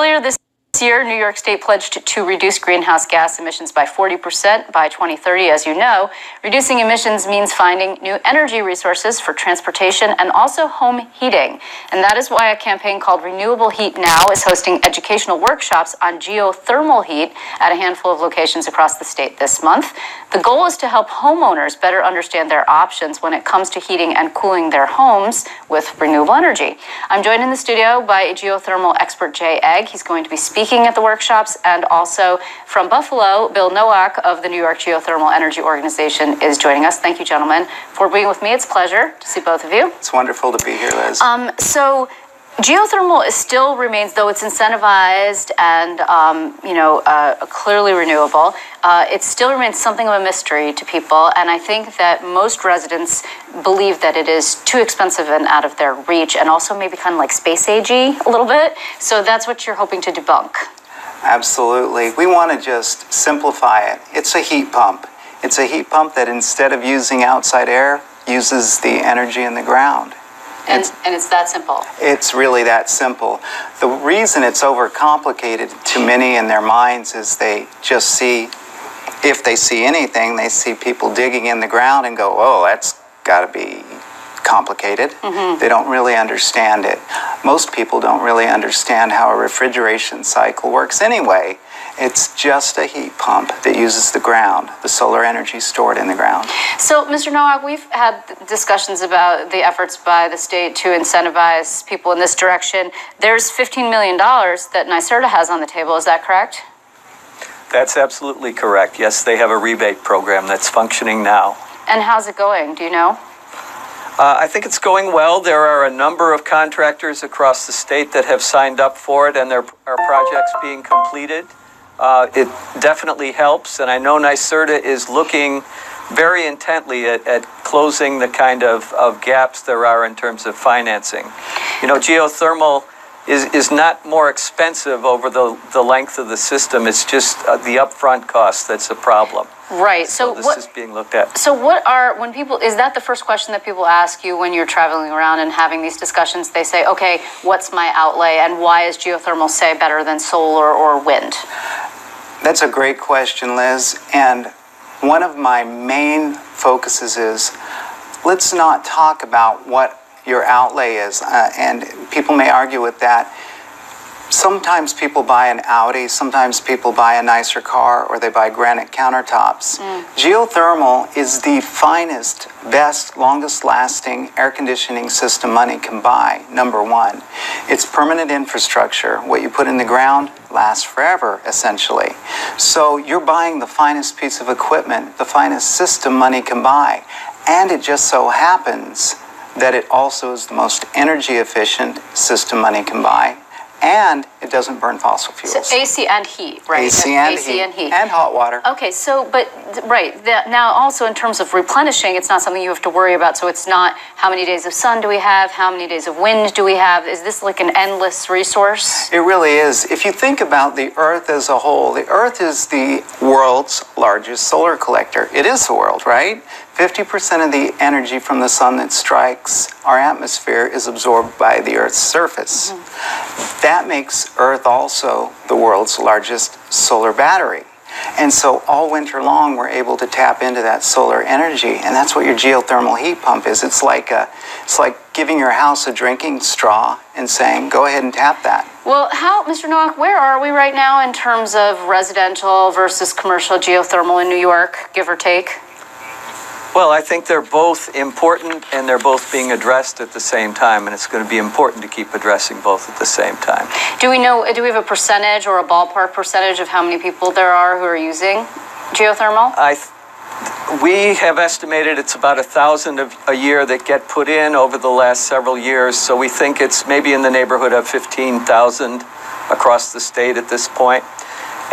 Earlier this year, New York State pledged to reduce greenhouse gas emissions by 40% by 2030. As you know, reducing emissions means finding new energy resources for transportation and also home heating. And that is why a campaign called Renewable Heat Now is hosting educational workshops on geothermal heat at a handful of locations across the state this month. The goal is to help homeowners better understand their options when it comes to heating and cooling their homes with renewable energy. I'm joined in the studio by geothermal expert Jay Egg. He's going to be speaking at the workshops, and also from Buffalo, Bill Nowak of the New York Geothermal Energy Organization is joining us. Thank you, gentlemen, for being with me. It's a pleasure to see both of you. It's wonderful to be here, Liz. So geothermal still remains, though it's incentivized and clearly renewable, it still remains something of a mystery to people, and I think that most residents believe that it is too expensive and out of their reach, and also maybe kind of like space agey a little bit. So that's what you're hoping to debunk. Absolutely. We want to just simplify it. It's a heat pump. It's a heat pump that instead of using outside air, uses the energy in the ground. And it's that simple. It's really that simple. The reason it's overcomplicated to many in their minds is they just see, if they see anything, they see people digging in the ground and go, oh, that's got to be complicated. Mm-hmm. They don't really understand it. Most people don't really understand how a refrigeration cycle works anyway. It's just a heat pump that uses the ground, the solar energy stored in the ground. So, Mr. Nowak, we've had discussions about the efforts by the state to incentivize people in this direction. There's $15 million that NYSERDA has on the table. Is that correct? That's absolutely correct. Yes, they have a rebate program that's functioning now. And how's it going? Do you know? I think it's going well. There are a number of contractors across the state that have signed up for it, and there are projects being completed. It definitely helps, and I know NYSERDA is looking very intently at closing the kind of gaps there are in terms of financing. You know, geothermal is not more expensive over the length of the system. It's just the upfront cost that's a problem. Right. So this is being looked at. So is that the first question that people ask you when you're traveling around and having these discussions? They say, okay, what's my outlay, and why is geothermal, say, better than solar or wind? That's a great question, Liz. And one of my main focuses is, let's not talk about what your outlay is. And people may argue with that. Sometimes people buy an Audi, sometimes people buy a nicer car, or they buy granite countertops. Geothermal is the finest, best, longest lasting air conditioning system money can buy, number one. It's permanent infrastructure. What you put in the ground lasts forever, essentially. So you're buying the finest piece of equipment, the finest system money can buy. And it just so happens that it also is the most energy efficient system money can buy. And it doesn't burn fossil fuels. So AC and heat, right? AC and heat. And hot water. Okay, so, now also in terms of replenishing, it's not something you have to worry about. So it's not how many days of sun do we have, how many days of wind do we have? Is this like an endless resource? It really is. If you think about the Earth as a whole, the Earth is the world's largest solar collector. It is the world, right? 50% of the energy from the sun that strikes our atmosphere is absorbed by the Earth's surface. Mm-hmm. That makes Earth also the world's largest solar battery. And so all winter long, we're able to tap into that solar energy, and that's what your geothermal heat pump is. It's like giving your house a drinking straw and saying, go ahead and tap that. Well, Mr. Nowak, where are we right now in terms of residential versus commercial geothermal in New York, give or take? Well, I think they're both important, and they're both being addressed at the same time, and it's going to be important to keep addressing both at the same time. Do we have a percentage or a ballpark percentage of how many people there are who are using geothermal? We have estimated it's about 1,000 a year that get put in over the last several years, so we think it's maybe in the neighborhood of 15,000 across the state at this point.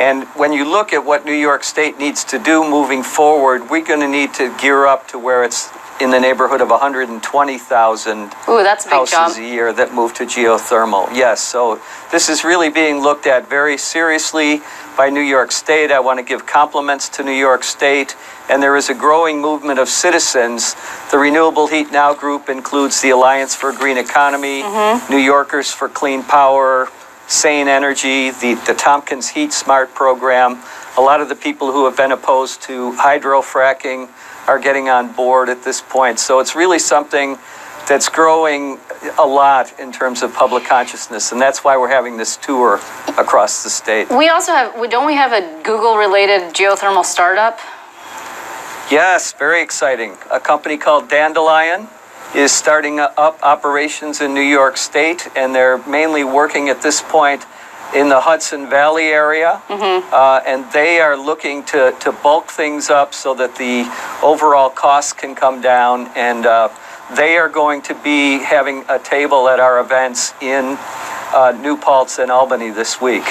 And when you look at what New York State needs to do moving forward, we're going to need to gear up to where it's in the neighborhood of 120,000 houses a year that move to geothermal. Yes, so this is really being looked at very seriously by New York State. I want to give compliments to New York State. And there is a growing movement of citizens. The Renewable Heat Now group includes the Alliance for a Green Economy, New Yorkers for Clean Power, Sane Energy, the Tompkins Heat Smart program. A lot of the people who have been opposed to hydrofracking are getting on board at this point. So it's really something that's growing a lot in terms of public consciousness, and that's why we're having this tour across the state. We also have, don't we have a Google-related geothermal startup? Yes, very exciting. A company called Dandelion is starting up operations in New York State, and they're mainly working at this point in the Hudson Valley area, and they are looking to bulk things up so that the overall costs can come down, and they are going to be having a table at our events in New Paltz and Albany this week.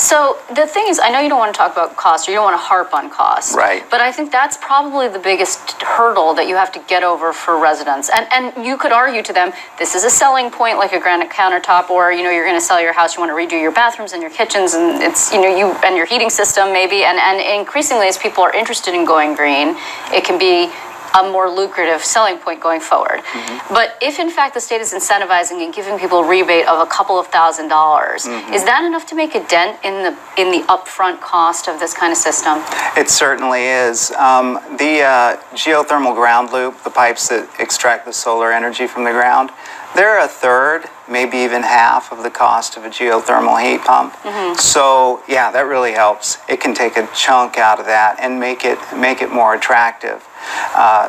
So the thing is, I know you don't want to talk about cost, or you don't want to harp on cost. Right. But I think that's probably the biggest hurdle that you have to get over for residents. And you could argue to them, this is a selling point like a granite countertop, or, you know, you're going to sell your house, you want to redo your bathrooms and your kitchens, and it's, you know, you and your heating system maybe. And increasingly, as people are interested in going green, it can be a more lucrative selling point going forward. But if in fact the state is incentivizing and giving people a rebate of a couple of $1,000s, is that enough to make a dent in the upfront cost of this kind of system? It certainly is. The geothermal ground loop, the pipes that extract the solar energy from the ground, they're a third, maybe even half of the cost of a geothermal heat pump. So yeah, that really helps. It can take a chunk out of that and make it more attractive.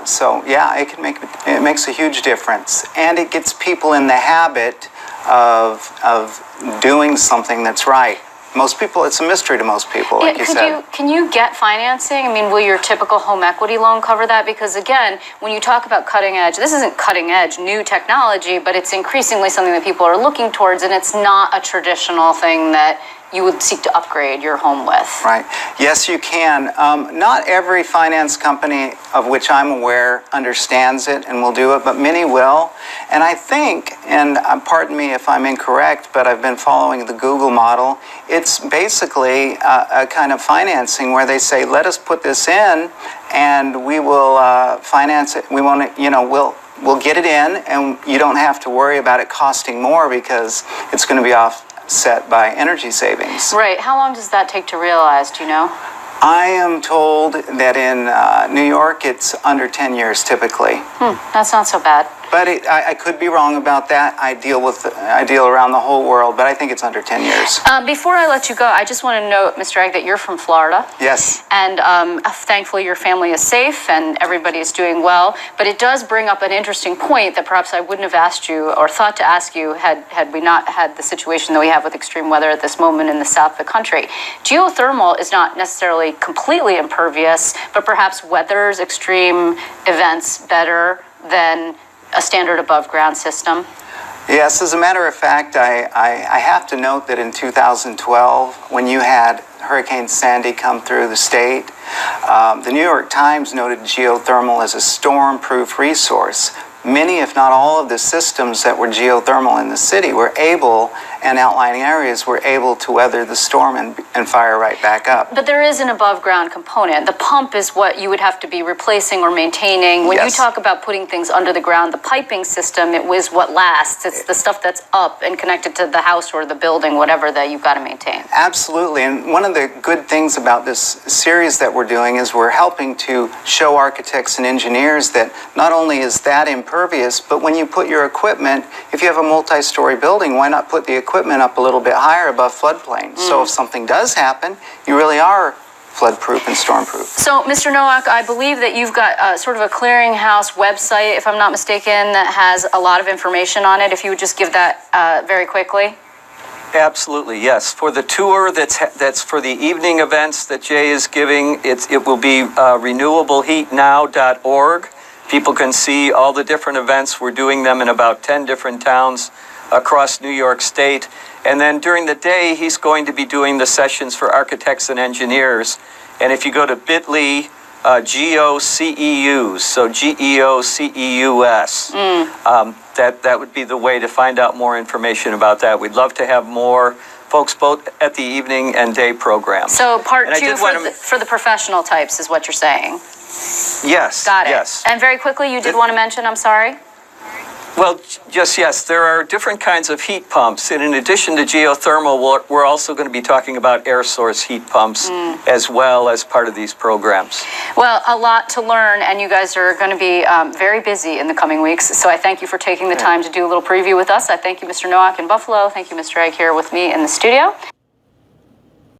So yeah, it makes a huge difference, and it gets people in the habit of doing something that's right. Most people, it's a mystery to most people, like you said. Can you get financing? I mean, will your typical home equity loan cover that? Because again, when you talk about cutting edge, this isn't cutting edge new technology, but it's increasingly something that people are looking towards, and it's not a traditional thing that you would seek to upgrade your home with. Right. Yes, you can. Not every finance company of which I'm aware understands it and will do it, but many will. And I think, and pardon me if I'm incorrect, but I've been following the Google model. It's basically a kind of financing where they say, let us put this in and we will finance it. We want to, you know, we'll get it in, and you don't have to worry about it costing more because it's going to be offset by energy savings. Right. How long does that take to realize? Do you know? I am told that in New York it's under 10 years typically. That's not so bad. But I could be wrong about that. I deal around the whole world, but I think it's under 10 years. Before I let you go, I just want to note, Mr. Egg, that you're from Florida. Yes. And thankfully your family is safe and everybody is doing well. But it does bring up an interesting point that perhaps I wouldn't have asked you or thought to ask you had we not had the situation that we have with extreme weather at this moment in the south of the country. Geothermal is not necessarily completely impervious, but perhaps weathers extreme events better than a standard above ground system? Yes, as a matter of fact, I have to note that in 2012, when you had Hurricane Sandy come through the state, the New York Times noted geothermal as a storm-proof resource. Many, if not all, of the systems that were geothermal in the city were able, and outlying areas were able to weather the storm and fire right back up. But there is an above ground component. The pump is what you would have to be replacing or maintaining. When you talk about putting things under the ground, the piping system, it was what lasts. It's the stuff that's up and connected to the house or the building, whatever, that you've got to maintain. Absolutely. And one of the good things about this series that we're doing is we're helping to show architects and engineers that not only is that impervious, but when you put your equipment, if you have a multi-story building, why not put the equipment up a little bit higher above floodplain? So if something does happen, you really are flood-proof and storm-proof. So, Mr. Nowak, I believe that you've got sort of a clearinghouse website, if I'm not mistaken, that has a lot of information on it. If you would just give that very quickly. Absolutely, yes. For the tour that's for the evening events that Jay is giving, it will be renewableheatnow.org. People can see all the different events. We're doing them in about 10 different towns across New York State. And then during the day, he's going to be doing the sessions for architects and engineers. And if you go to bit.ly, GeoCEUs, so GeoCEUS, that would be the way to find out more information about that. We'd love to have more folks both at the evening and day program. So part two for the professional types is what you're saying? Yes. Got it. Yes. And very quickly, you did want to mention, I'm sorry? Well, just yes, there are different kinds of heat pumps. And in addition to geothermal, we're also going to be talking about air source heat pumps as well as part of these programs. Well, a lot to learn, and you guys are going to be very busy in the coming weeks. So I thank you for taking the time to do a little preview with us. I thank you, Mr. Nowak in Buffalo. Thank you, Mr. Egg, here with me in the studio.